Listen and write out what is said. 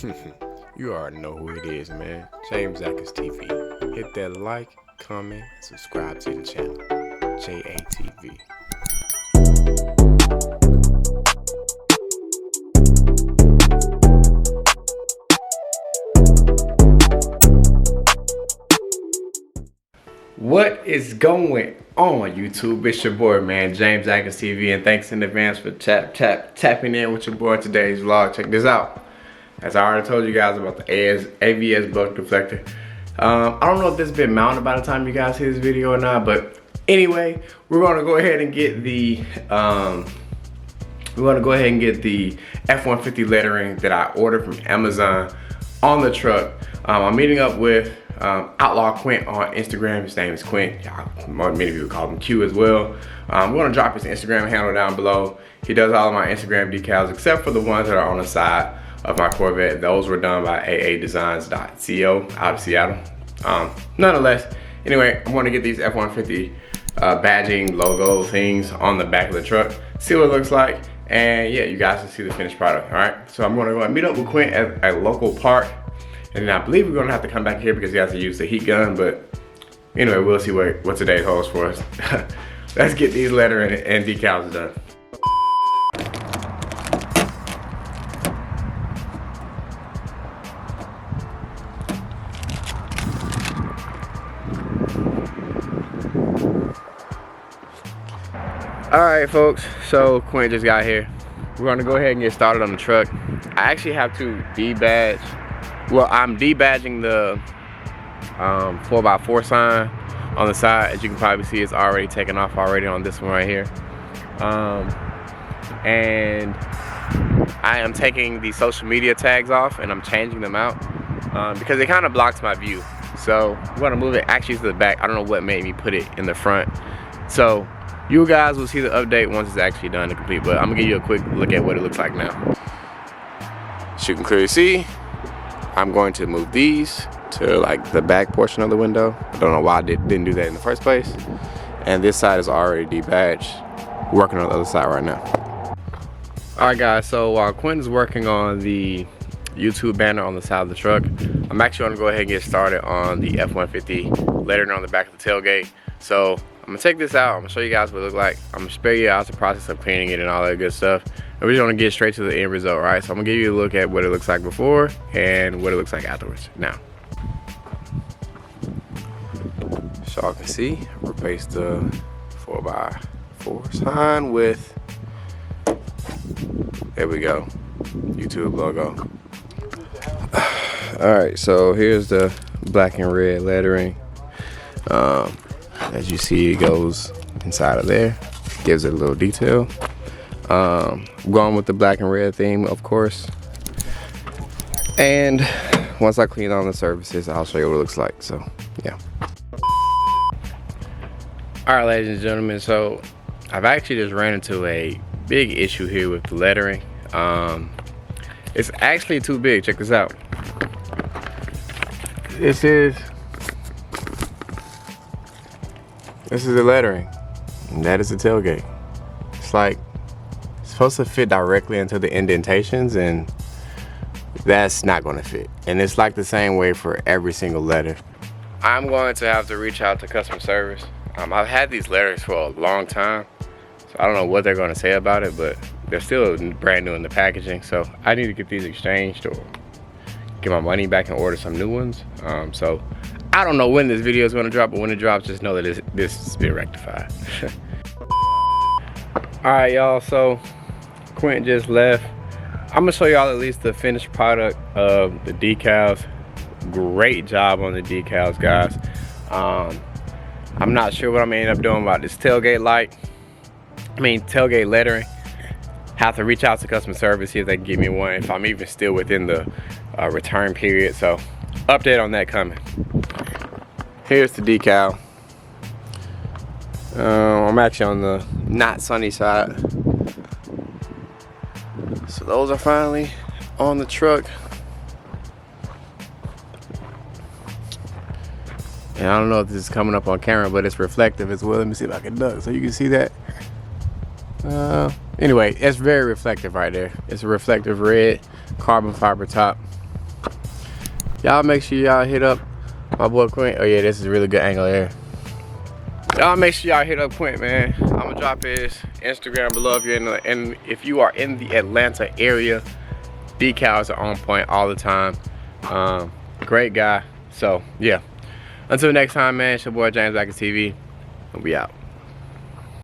You already know who it is, man. JamesAtkinsTv. Hit that like, comment, and subscribe to the channel. JATV. What is going on, YouTube? It's your boy, man, JamesAtkinsTv, and thanks in advance for tapping in with your boy today's vlog. Check this out. As I already told you guys about the AVS bulk deflector. I don't know if this has been mounted by the time you guys see this video or not, but anyway, we're gonna go ahead and get the F150 lettering that I ordered from Amazon on the truck. I'm meeting up with Outlaw Quint on Instagram. His name is Quint. Many of you call him Q as well. I'm gonna drop his Instagram handle down below. He does all of my Instagram decals except for the ones that are on the side of my Corvette. Those were done by aadesigns.co out of Seattle. Nonetheless, anyway, I'm gonna get these F150 badging logo things on the back of the truck, see what it looks like, and yeah, you guys can see the finished product. All right, so I'm gonna go and meet up with Quint at a local park, and then I believe we're gonna have to come back here because he has to use the heat gun, but anyway, we'll see what today holds for us. Let's get these lettering and decals done. Alright folks, so Quint just got here. We're gonna go ahead and get started on the truck. I actually have to debadge. Well, I'm debadging the 4x4 sign on the side. As you can probably see, it's already taken off already on this one right here. And I am taking the social media tags off and I'm changing them out because it kind of blocks my view. So I'm gonna move it actually to the back. I don't know what made me put it in the front. So you guys will see the update once it's actually done and complete, but I'm gonna give you a quick look at what it looks like now. As you can clearly see, I'm going to move these to like the back portion of the window. I don't know why I didn't do that in the first place. And this side is already debadged. Working on the other side right now. All right guys, so while Quinn is working on the YouTube banner on the side of the truck, I'm actually gonna go ahead and get started on the F150 lettering on the back of the tailgate. So I'm gonna take this out, I'm gonna show you guys what it looks like. I'm gonna spare you out the process of cleaning it and all that good stuff. And we're just gonna get straight to the end result, right? So I'm gonna give you a look at what it looks like before and what it looks like afterwards. Now, so y'all can see, I replaced the 4x4 sign with, there we go, YouTube logo. All right, so here's the black and red lettering. As you see, it goes inside of there, gives it a little detail. Going with the black and red theme, of course. And once I clean on the surfaces, I'll show you what it looks like. So yeah. All right, ladies and gentlemen, so I've actually just ran into a big issue here with the lettering. It's actually too big. Check this out. This is the lettering, and that is the tailgate. It's like, it's supposed to fit directly into the indentations, and that's not gonna fit. And it's like the same way for every single letter. I'm going to have to reach out to customer service. I've had these letters for a long time, so I don't know what they're gonna say about it, but they're still brand new in the packaging, so I need to get these exchanged or get my money back and order some new ones. So I don't know when this video is going to drop, but when it drops, just know that this has been rectified. All right, y'all, so Quint just left. I'm gonna show y'all at least the finished product of the decals. Great job on the decals, guys. I'm not sure what I'm gonna end up doing about this tailgate tailgate lettering. Have to reach out to customer service, see if they can give me one, if I'm even still within the return period. So update on that coming. Here's the decal. I'm actually on the not sunny side. So those are finally on the truck. And I don't know if this is coming up on camera, but it's reflective as well. Let me see if I can duck so you can see that. Anyway, it's very reflective right there. It's a reflective red carbon fiber top. Y'all make sure y'all hit up my boy Quint. Oh yeah, this is a really good angle there. Y'all make sure y'all hit up Quint, man. I'm gonna drop his Instagram below if you're if you are in the Atlanta area. Decals are on point all the time. Great guy. So yeah. Until next time, man. It's your boy JamesAtkinsTv, and we out.